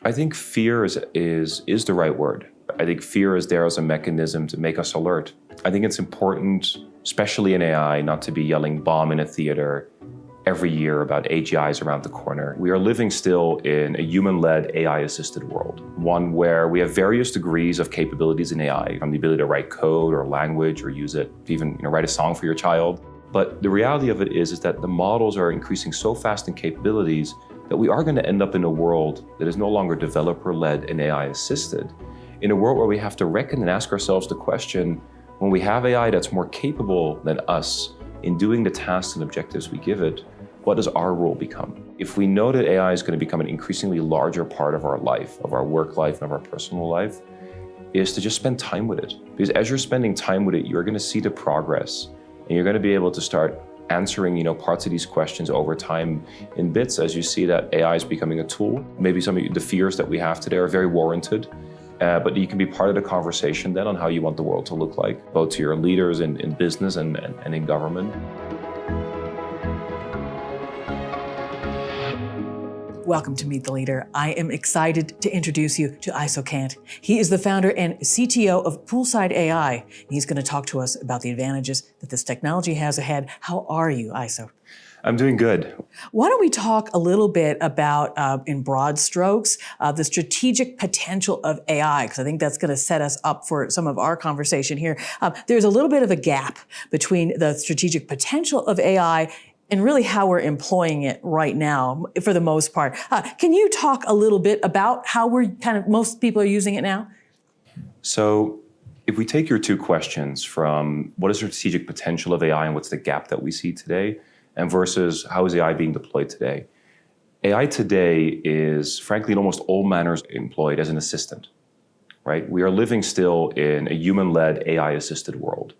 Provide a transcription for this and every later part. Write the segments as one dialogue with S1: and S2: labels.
S1: I think fear is the right word. I think fear is there as a mechanism to make us alert. I think it's important, especially in AI, not to be yelling bomb in a theater every year about AGIs around the corner. We are living still in a human-led, AI-assisted world, one where we have various degrees of capabilities in AI, from the ability to write code or language or use it to even write a song for your child. But the reality of it is that the models are increasing so fast in capabilities that we are going to end up in a world that is no longer developer-led and AI-assisted, in a world where we have to reckon and ask ourselves the question, when we have AI that's more capable than us in doing the tasks and objectives we give it, what does our role become? If we know that AI is going to become an increasingly larger part of our life, of our work life, and of our personal life, is to just spend time with it. Because as you're spending time with it, you're going to see the progress, and you're going to be able to start answering parts of these questions over time in bits as you see that AI is becoming a tool. Maybe some of the fears that we have today are very warranted, but you can be part of the conversation then on how you want the world to look like, both to your leaders in business and in government.
S2: Welcome to Meet the Leader. I am excited to introduce you to Eiso Kant. He is the founder and CTO of Poolside AI. He's going to talk to us about the advantages that this technology has ahead. How are you, Eiso?
S1: I'm doing good.
S2: Why don't we talk a little bit about, in broad strokes, the strategic potential of AI, because I think that's going to set us up for some of our conversation here. There's a little bit of a gap between the strategic potential of AI and really how we're employing it right now, for the most part. Can you talk a little bit about how most people are using it now?
S1: So if we take your two questions from what is the strategic potential of AI and what's the gap that we see today, and versus how is AI being deployed today? AI today is, frankly, in almost all manners employed as an assistant, right? We are living still in a human-led, AI-assisted world,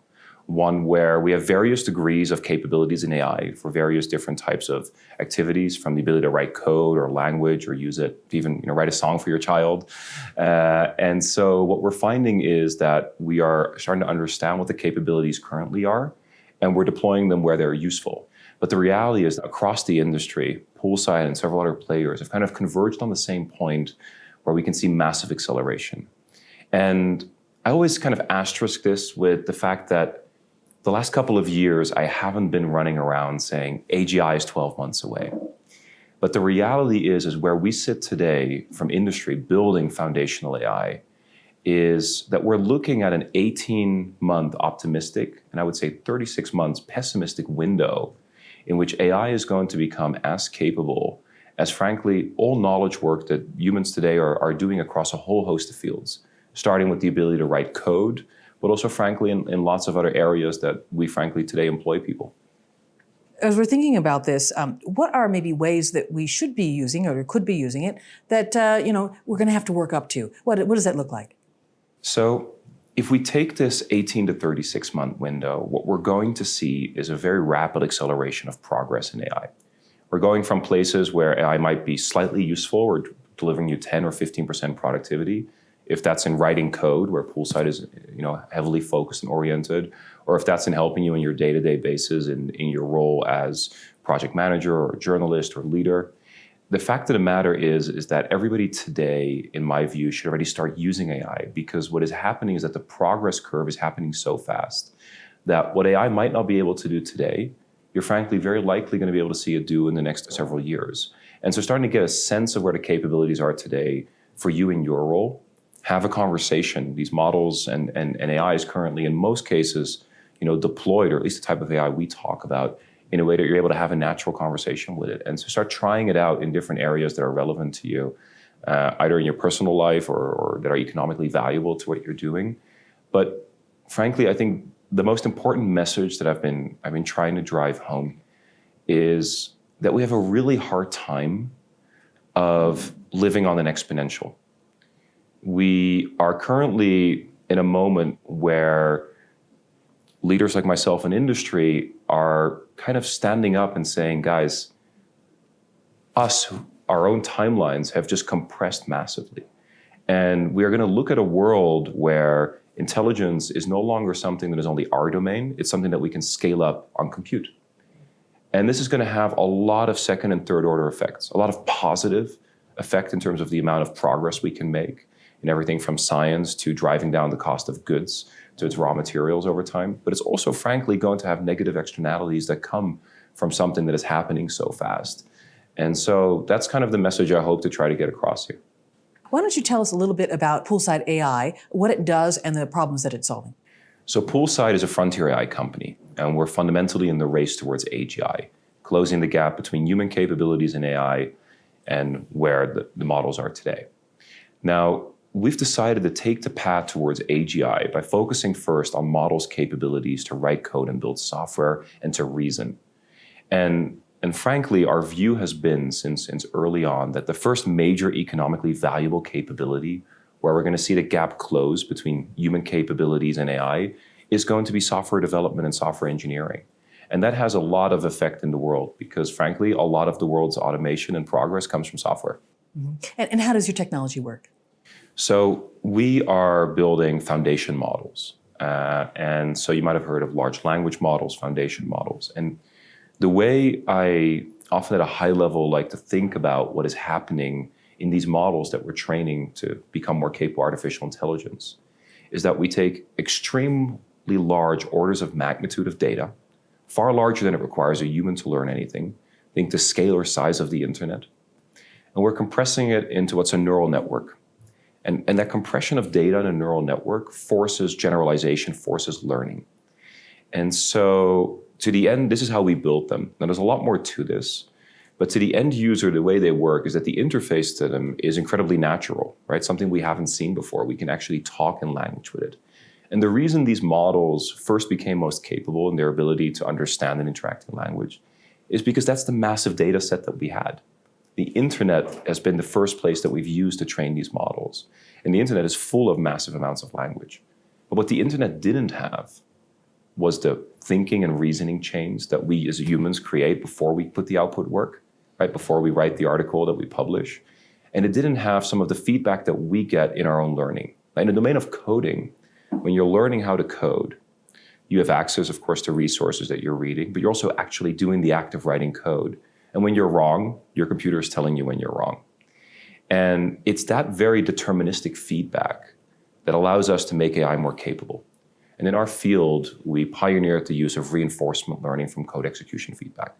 S1: one where we have various degrees of capabilities in AI for various different types of activities, from the ability to write code or language or use it to even write a song for your child. And so what we're finding is that we are starting to understand what the capabilities currently are, and we're deploying them where they're useful. But the reality is that across the industry, Poolside and several other players have kind of converged on the same point where we can see massive acceleration. And I always kind of asterisk this with the fact that the last couple of years, I haven't been running around saying AGI is 12 months away. But the reality is where we sit today from industry building foundational AI is that we're looking at an 18-month optimistic, and I would say 36 months pessimistic window in which AI is going to become as capable as, frankly, all knowledge work that humans today are doing across a whole host of fields, starting with the ability to write code, but also, frankly, in lots of other areas that we, frankly, today employ people.
S2: As we're thinking about this, what are maybe ways that we should be using or could be using it that, we're going to have to work up to? What does that look like?
S1: So if we take this 18 to 36 month window, what we're going to see is a very rapid acceleration of progress in AI. We're going from places where AI might be slightly useful or delivering you 10 or 15% productivity, if that's in writing code, where Poolside is heavily focused and oriented, or if that's in helping you in your day-to-day basis in your role as project manager or journalist or leader. The fact of the matter is that everybody today, in my view, should already start using AI, because what is happening is that the progress curve is happening so fast that what AI might not be able to do today, you're frankly very likely going to be able to see it do in the next several years. And so starting to get a sense of where the capabilities are today for you in your role, have a conversation. These models and AI is currently, in most cases, deployed, or at least the type of AI we talk about, in a way that you're able to have a natural conversation with it. And so start trying it out in different areas that are relevant to you, either in your personal life or that are economically valuable to what you're doing. But frankly, I think the most important message that I've been trying to drive home is that we have a really hard time of living on an exponential. We are currently in a moment where leaders like myself in industry are kind of standing up and saying, guys, our own timelines have just compressed massively. And we are going to look at a world where intelligence is no longer something that is only our domain. It's something that we can scale up on compute. And this is going to have a lot of second and third order effects, a lot of positive effect in terms of the amount of progress we can make in everything from science to driving down the cost of goods to its raw materials over time. But it's also, frankly, going to have negative externalities that come from something that is happening so fast. And so that's kind of the message I hope to try to get across here.
S2: Why don't you tell us a little bit about Poolside AI, what it does, and the problems that it's solving?
S1: So Poolside is a frontier AI company, and we're fundamentally in the race towards AGI, closing the gap between human capabilities in AI and where the models are today. Now, we've decided to take the path towards AGI by focusing first on models' capabilities to write code and build software and to reason. And frankly, our view has been since early on that the first major economically valuable capability where we're going to see the gap close between human capabilities and AI is going to be software development and software engineering. And that has a lot of effect in the world because, frankly, a lot of the world's automation and progress comes from software.
S2: Mm-hmm. And how does your technology work?
S1: So we are building foundation models. And so you might have heard of large language models, foundation models. And the way I often at a high level like to think about what is happening in these models that we're training to become more capable of artificial intelligence is that we take extremely large orders of magnitude of data, far larger than it requires a human to learn anything. Think the scale or size of the internet. And we're compressing it into what's a neural network. And that compression of data in a neural network forces generalization, forces learning. And so to the end, this is how we built them. Now, there's a lot more to this. But to the end user, the way they work is that the interface to them is incredibly natural, right? Something we haven't seen before. We can actually talk in language with it. And the reason these models first became most capable in their ability to understand and interact in language is because that's the massive data set that we had. The internet has been the first place that we've used to train these models. And the internet is full of massive amounts of language. But what the internet didn't have was the thinking and reasoning chains that we as humans create before we put the output work, right? Before we write the article that we publish. And it didn't have some of the feedback that we get in our own learning. In the domain of coding, when you're learning how to code, you have access, of course, to resources that you're reading, but you're also actually doing the act of writing code. And when you're wrong, your computer is telling you when you're wrong. And it's that very deterministic feedback that allows us to make AI more capable. And in our field, we pioneered the use of reinforcement learning from code execution feedback.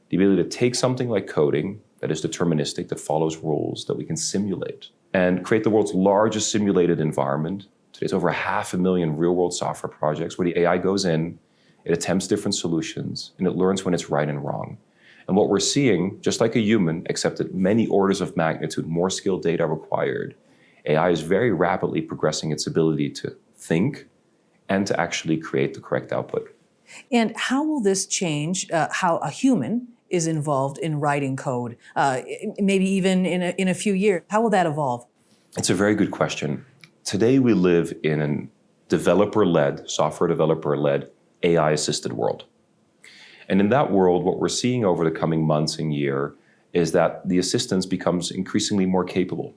S1: The ability to take something like coding that is deterministic, that follows rules, that we can simulate, and create the world's largest simulated environment. Today's over 500,000 real-world software projects where the AI goes in, it attempts different solutions, and it learns when it's right and wrong. And what we're seeing, just like a human, except at many orders of magnitude, more skilled data required, AI is very rapidly progressing its ability to think and to actually create the correct output.
S2: And how will this change how a human is involved in writing code, maybe even in a few years? How will that evolve?
S1: It's a very good question. Today we live in a developer-led, software developer-led, AI-assisted world. And in that world, what we're seeing over the coming months and year is that the assistance becomes increasingly more capable.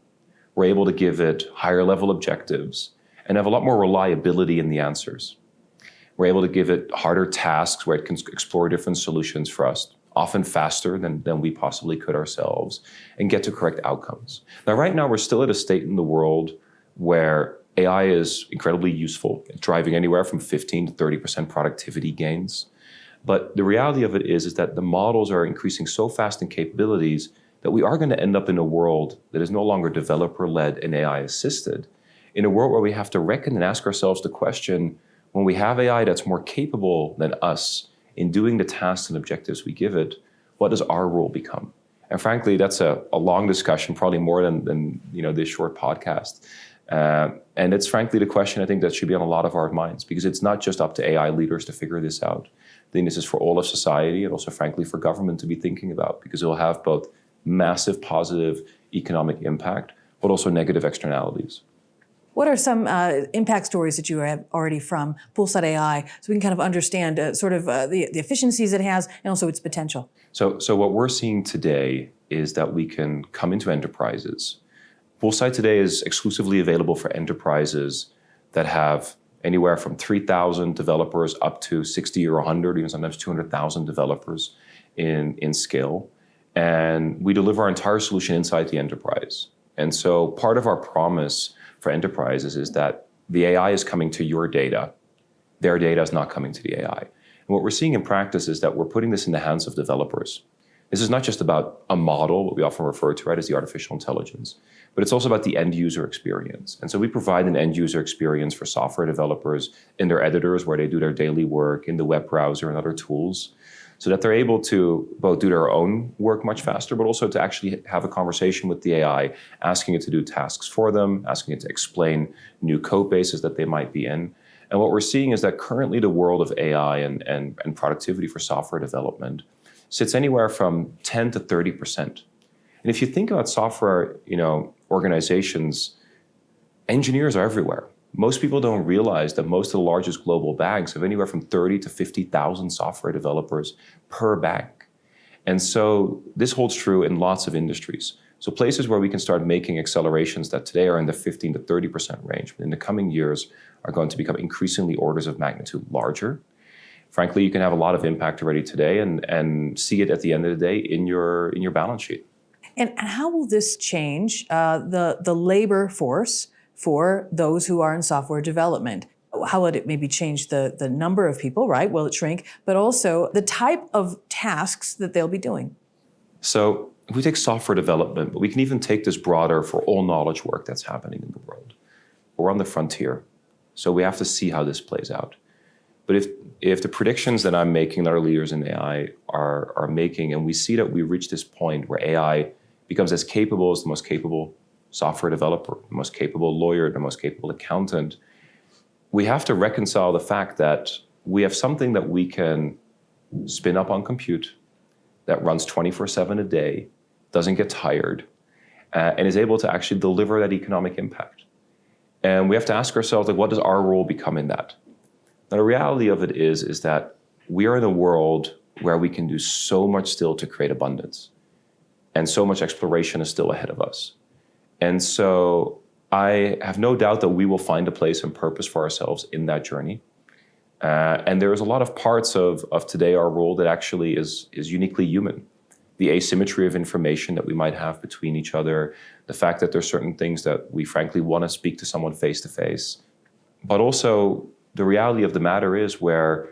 S1: We're able to give it higher level objectives and have a lot more reliability in the answers. We're able to give it harder tasks where it can explore different solutions for us, often faster than we possibly could ourselves, and get to correct outcomes. Now, right now, we're still at a state in the world where AI is incredibly useful, driving anywhere from 15 to 30% productivity gains. But the reality of it is that the models are increasing so fast in capabilities that we are going to end up in a world that is no longer developer-led and AI-assisted, in a world where we have to reckon and ask ourselves the question, when we have AI that's more capable than us in doing the tasks and objectives we give it, what does our role become? And frankly, that's a long discussion, probably more than this short podcast. And it's frankly the question I think that should be on a lot of our minds, because it's not just up to AI leaders to figure this out. I think this is for all of society and also, frankly, for government to be thinking about, because it will have both massive positive economic impact, but also negative externalities.
S2: What are some impact stories that you have already from Poolside AI, so we can kind of understand the efficiencies it has and also its potential?
S1: So what we're seeing today is that we can come into enterprises. Poolside today is exclusively available for enterprises that have anywhere from 3,000 developers up to 60 or 100, even sometimes 200,000 developers in scale. And we deliver our entire solution inside the enterprise. And so part of our promise for enterprises is that the AI is coming to your data. Their data is not coming to the AI. And what we're seeing in practice is that we're putting this in the hands of developers. This is not just about a model, what we often refer to, right, as the artificial intelligence, but it's also about the end user experience. And so we provide an end user experience for software developers in their editors where they do their daily work, in the web browser and other tools, so that they're able to both do their own work much faster, but also to actually have a conversation with the AI, asking it to do tasks for them, asking it to explain new code bases that they might be in. And what we're seeing is that currently the world of AI and productivity for software development sits anywhere from 10 to 30%. And if you think about software, organizations, engineers are everywhere. Most people don't realize that most of the largest global banks have anywhere from 30 to 50,000 software developers per bank. And so this holds true in lots of industries. So places where we can start making accelerations that today are in the 15 to 30% range, but in the coming years are going to become increasingly orders of magnitude larger. Frankly, you can have a lot of impact already today and see it at the end of the day in your balance sheet.
S2: And how will this change the labor force for those who are in software development? How would it maybe change the number of people, right? Will it shrink? But also the type of tasks that they'll be doing.
S1: So if we take software development, but we can even take this broader for all knowledge work that's happening in the world. We're on the frontier. So we have to see how this plays out. But if the predictions that I'm making, that our leaders in AI are making, and we see that we reach this point where AI becomes as capable as the most capable software developer, the most capable lawyer, the most capable accountant, we have to reconcile the fact that we have something that we can spin up on compute that runs 24/7 a day, doesn't get tired, and is able to actually deliver that economic impact. And we have to ask ourselves, what does our role become in that? Now, the reality of it is that we are in a world where we can do so much still to create abundance. And so much exploration is still ahead of us. And so I have no doubt that we will find a place and purpose for ourselves in that journey. And there is a lot of parts of today our role that actually is uniquely human. The asymmetry of information that we might have between each other, the fact that there's certain things that we frankly want to speak to someone face to face, but also the reality of the matter is where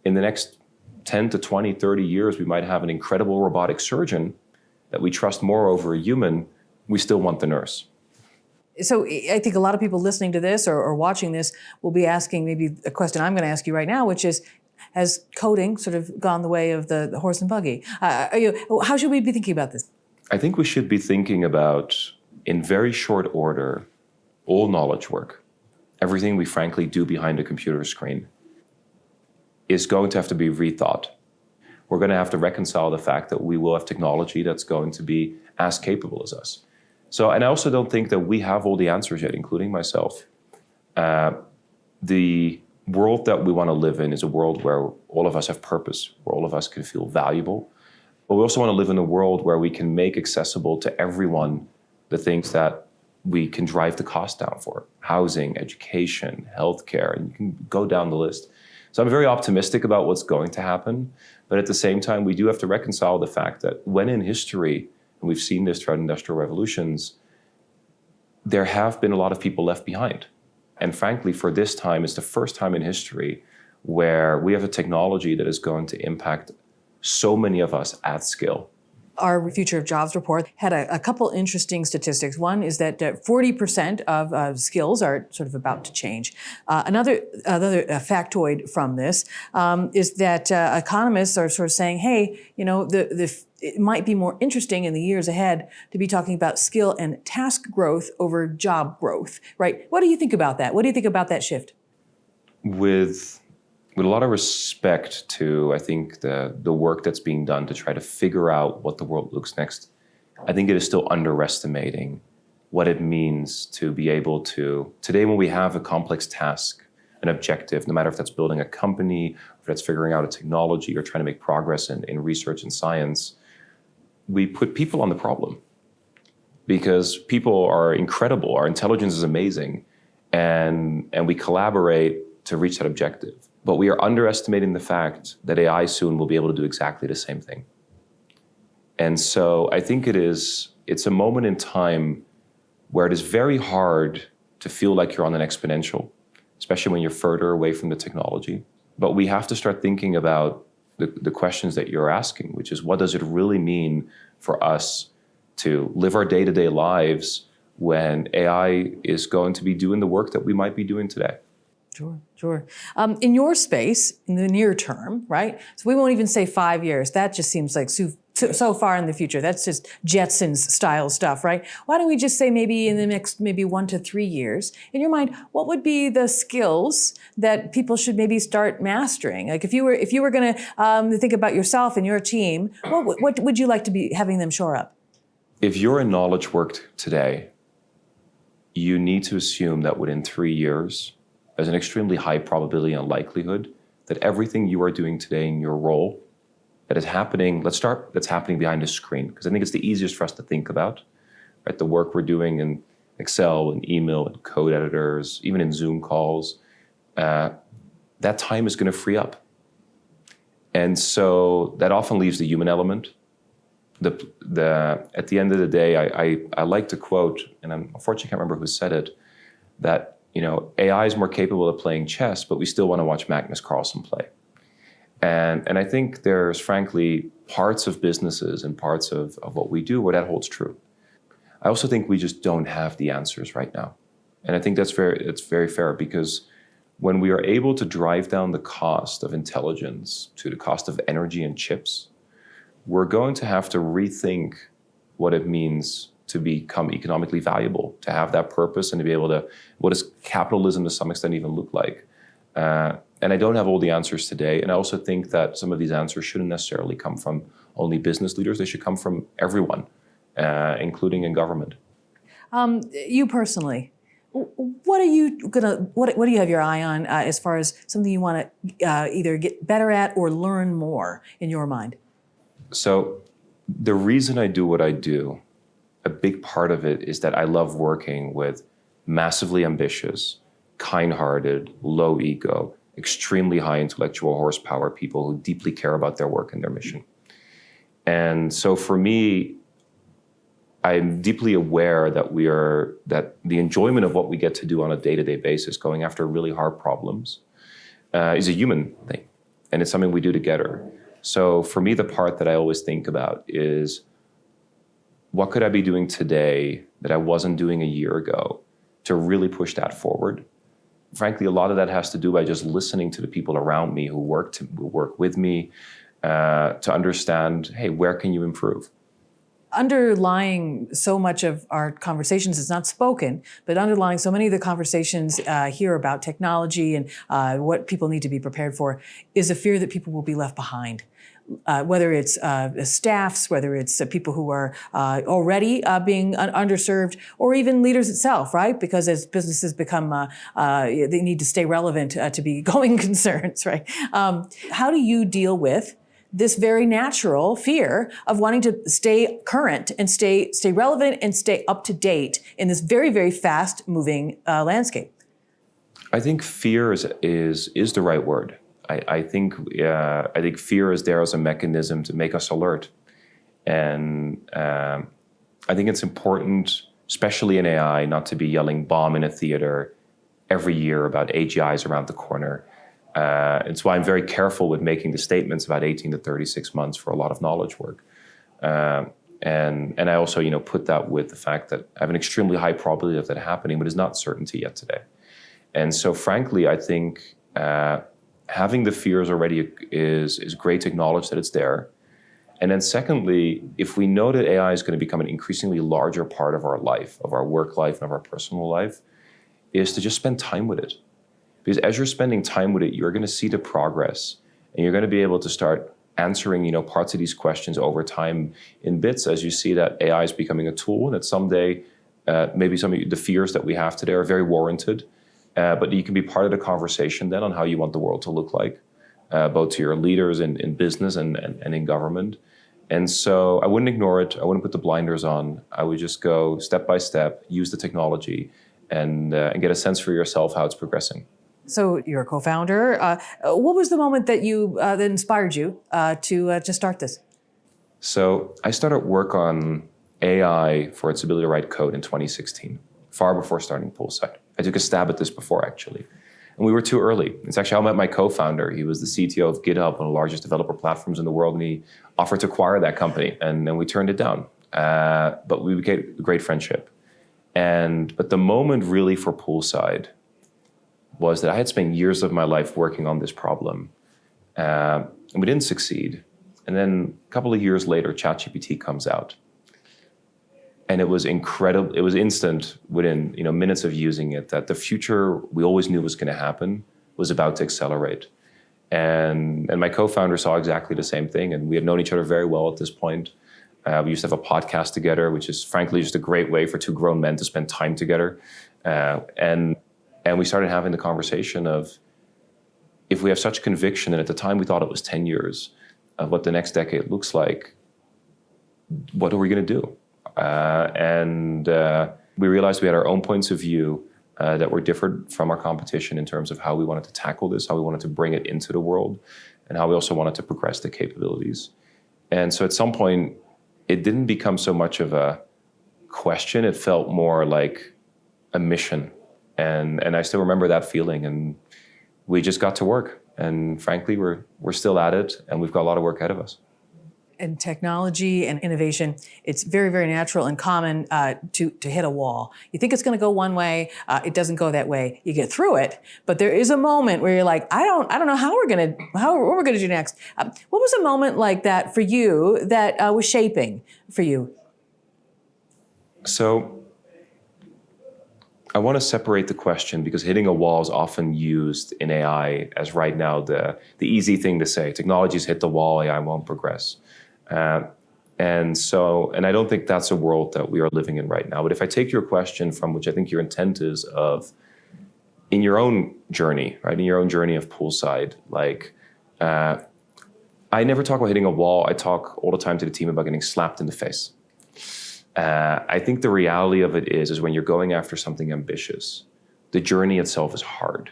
S1: in the next 10 to 20, 30 years, we might have an incredible robotic surgeon that we trust more over a human. We still want the nurse.
S2: So I think a lot of people listening to this or watching this will be asking maybe a question I'm going to ask you right now, which is, has coding sort of gone the way of the horse and buggy? How should we be thinking about this?
S1: I think we should be thinking about, in very short order, all knowledge work. Everything we frankly do behind a computer screen is going to have to be rethought. We're going to have to reconcile the fact that we will have technology that's going to be as capable as us. So, and I also don't think that we have all the answers yet, including myself. The world that we want to live in is a world where all of us have purpose, where all of us can feel valuable. But we also want to live in a world where we can make accessible to everyone the things that we can drive the cost down for: housing, education, healthcare, and you can go down the list. So I'm very optimistic about what's going to happen. But at the same time, we do have to reconcile the fact that when in history, and we've seen this throughout industrial revolutions, there have been a lot of people left behind. And frankly, for this time, it's the first time in history where we have a technology that is going to impact so many of us at scale.
S2: Our Future of Jobs report had a couple interesting statistics. One is that 40% of skills are sort of about to change. Another factoid from this is that economists are sort of saying, hey, it might be more interesting in the years ahead to be talking about skill and task growth over job growth, right? What do you think about that? What do you think about that shift?
S1: With a lot of respect to, I think, the work that's being done to try to figure out what the world looks next, I think it is still underestimating what it means to be able to, today when we have a complex task, an objective, no matter if that's building a company, if that's figuring out a technology or trying to make progress in research and science, we put people on the problem because people are incredible, our intelligence is amazing, and we collaborate to reach that objective. But we are underestimating the fact that AI soon will be able to do exactly the same thing. And so I think it's a moment in time where it is very hard to feel like you're on an exponential, especially when you're further away from the technology. But we have to start thinking about the questions that you're asking, which is, what does it really mean for us to live our day-to-day lives when AI is going to be doing the work that we might be doing today?
S2: Sure, sure. In your space, in the near term, right? So we won't even say 5 years. That just seems like so far in the future. That's just Jetsons style stuff, right? Why don't we just say maybe in the next 1 to 3 years? In your mind, what would be the skills that people should maybe start mastering? Like if you were going to think about yourself and your team, what would you like to be having them shore up?
S1: If you're in knowledge work today, you need to assume that within 3 years, there's an extremely high probability and likelihood that everything you are doing today in your role that is happening, that's happening behind a screen, because I think it's the easiest for us to think about, right? The work we're doing in Excel and email and code editors, even in Zoom calls, that time is going to free up. And so that often leaves the human element. At the end of the day, I like to quote, and I unfortunately can't remember who said it, that AI is more capable of playing chess, but we still want to watch Magnus Carlsen play. And I think there's frankly parts of businesses and parts of what we do where that holds true. I also think we just don't have the answers right now. And I think it's very fair, because when we are able to drive down the cost of intelligence to the cost of energy and chips, we're going to have to rethink what it means to become economically valuable, to have that purpose, and to be able to, what does capitalism to some extent even look like? And I don't have all the answers today. And I also think that some of these answers shouldn't necessarily come from only business leaders. They should come from everyone, including in government.
S2: You personally, what do you have your eye on as far as something you want to either get better at or learn more in your mind?
S1: So the reason I do what I do, a big part of it is that I love working with massively ambitious, kind-hearted, low ego, extremely high intellectual horsepower people who deeply care about their work and their mission. And so for me, I'm deeply aware that that the enjoyment of what we get to do on a day-to-day basis, going after really hard problems, is a human thing. And it's something we do together. So for me, the part that I always think about is, what could I be doing today that I wasn't doing a year ago to really push that forward? Frankly, a lot of that has to do by just listening to the people around me who work with me, to understand, hey, where can you improve?
S2: Underlying so much of our conversations, it's not spoken, but underlying so many of the conversations here about technology and what people need to be prepared for is a fear that people will be left behind. Whether it's staffs, whether it's people who are already being underserved, or even leaders itself, right? Because as businesses become, they need to stay relevant to be going concerns, right? How do you deal with this very natural fear of wanting to stay current and stay relevant and stay up to date in this very, very fast moving landscape?
S1: I think fear is the right word. I think fear is there as a mechanism to make us alert. And I think it's important, especially in AI, not to be yelling bomb in a theater every year about AGIs around the corner. It's why I'm very careful with making the statements about 18 to 36 months for a lot of knowledge work. And I also, put that with the fact that I have an extremely high probability of that happening, but it's not certainty yet today. And so frankly, I think having the fears already is great to acknowledge that it's there. And then secondly, if we know that AI is going to become an increasingly larger part of our life, of our work life, and of our personal life, is to just spend time with it. Because as you're spending time with it, you're going to see the progress, and you're going to be able to start answering, parts of these questions over time in bits as you see that AI is becoming a tool, and that someday maybe some of the fears that we have today are very warranted. But you can be part of the conversation then on how you want the world to look like, both to your leaders in business and in government. And so I wouldn't ignore it. I wouldn't put the blinders on. I would just go step by step, use the technology, and get a sense for yourself how it's progressing.
S2: So you're a co-founder. What was the moment that that inspired you to start this?
S1: So I started work on AI for its ability to write code in 2016, far before starting Poolside. I took a stab at this before, actually. And we were too early. It's actually how I met my co-founder. He was the CTO of GitHub, one of the largest developer platforms in the world, and he offered to acquire that company, and then we turned it down. But we became a great friendship. But the moment really for Poolside was that I had spent years of my life working on this problem, and we didn't succeed. And then a couple of years later, ChatGPT comes out. And it was incredible. It was instant within minutes of using it that the future we always knew was going to happen was about to accelerate. And my co-founder saw exactly the same thing. And we had known each other very well at this point. We used to have a podcast together, which is frankly just a great way for two grown men to spend time together. And we started having the conversation of, if we have such conviction, and at the time we thought it was 10 years, of what the next decade looks like, what are we going to do? We realized we had our own points of view that were different from our competition in terms of how we wanted to tackle this, how we wanted to bring it into the world, and how we also wanted to progress the capabilities. And so at some point, it didn't become so much of a question. It felt more like a mission. And I still remember that feeling. And we just got to work. And frankly, we're still at it, and we've got a lot of work ahead of us.
S2: In technology and innovation, it's very, very natural and common to hit a wall. You think it's going to go one way, it doesn't go that way. You get through it, but there is a moment where you're like, I don't know what we're going to do next. What was a moment like that for you that was shaping for you?
S1: So I want to separate the question, because hitting a wall is often used in AI as right now the easy thing to say. Technologies hit the wall, AI won't progress. And I don't think that's a world that we are living in right now. But if I take your question from which I think your intent is of, in your own journey, right, in your own journey of Poolside, I never talk about hitting a wall. I talk all the time to the team about getting slapped in the face. I think the reality of it is when you're going after something ambitious, the journey itself is hard,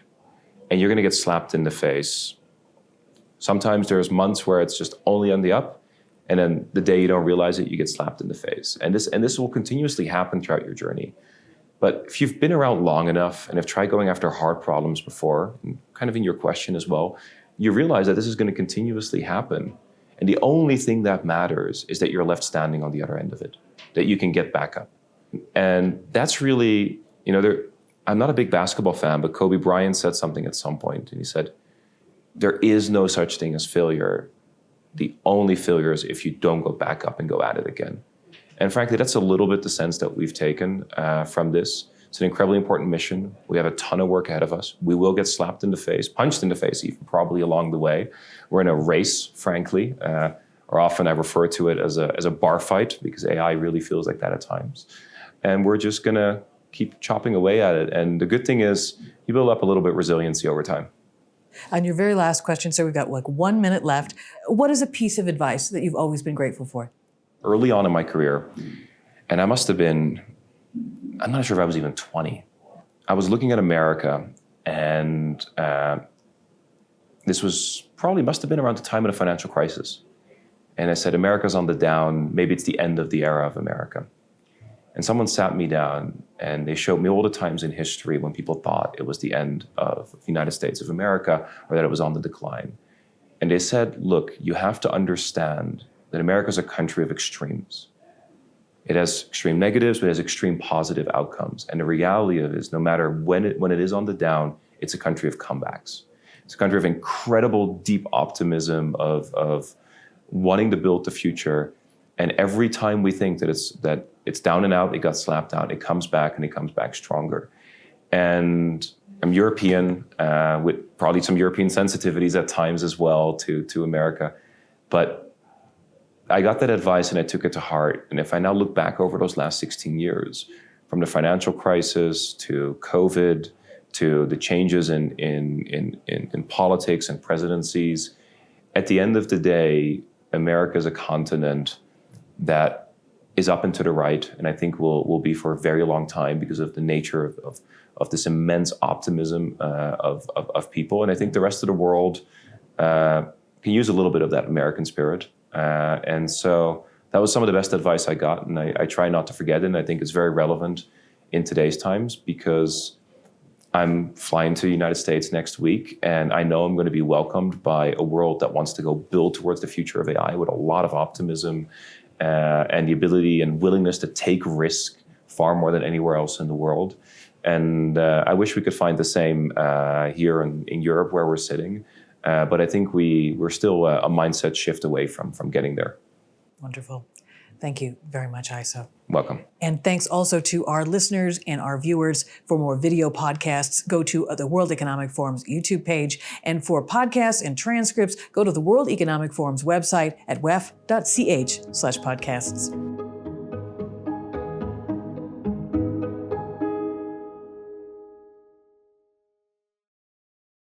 S1: and you're going to get slapped in the face. Sometimes there's months where it's just only on the up, and then the day you don't realize it, you get slapped in the face. And this will continuously happen throughout your journey. But if you've been around long enough and have tried going after hard problems before, and kind of in your question as well, you realize that this is going to continuously happen. And the only thing that matters is that you're left standing on the other end of it, that you can get back up. And that's really, I'm not a big basketball fan, but Kobe Bryant said something at some point, and he said, there is no such thing as failure. The only failure is if you don't go back up and go at it again. And frankly, that's a little bit the sense that we've taken from this. It's an incredibly important mission. We have a ton of work ahead of us. We will get slapped in the face, punched in the face even, probably along the way. We're in a race, frankly, or often I refer to it as a bar fight, because AI really feels like that at times. And we're just going to keep chopping away at it. And the good thing is you build up a little bit of resiliency over time.
S2: On your very last question, so we've got 1 minute left. What is a piece of advice that you've always been grateful for?
S1: Early on in my career, and I must have been, I'm not sure if I was even 20. I was looking at America, and this must have been around the time of the financial crisis. And I said, America's on the down, maybe it's the end of the era of America. And someone sat me down and they showed me all the times in history when people thought it was the end of the United States of America or that it was on the decline. And they said, look, you have to understand that America is a country of extremes. It has extreme negatives, but it has extreme positive outcomes. And the reality of it is no matter when it is on the down, it's a country of comebacks. It's a country of incredible deep optimism, of wanting to build the future. And every time we think that it's down and out, it got slapped down, it comes back and it comes back stronger. And I'm European, with probably some European sensitivities at times as well to America. But I got that advice and I took it to heart. And if I now look back over those last 16 years, from the financial crisis to COVID, to the changes in politics and presidencies, at the end of the day, America is a continent that is up and to the right, and I think will be for a very long time because of the nature of this immense optimism of people. And I think the rest of the world can use a little bit of that American spirit. And so that was some of the best advice I got, and I try not to forget it. And I think it's very relevant in today's times because I'm flying to the United States next week, and I know I'm going to be welcomed by a world that wants to go build towards the future of AI with a lot of optimism and the ability and willingness to take risk far more than anywhere else in the world. And I wish we could find the same here in Europe where we're sitting. But I think we're still a mindset shift away from getting there.
S2: Wonderful. Thank you very much, Eiso.
S1: Welcome.
S2: And thanks also to our listeners and our viewers. For more video podcasts, go to the World Economic Forum's YouTube page. And for podcasts and transcripts, go to the World Economic Forum's website at wef.ch/podcasts.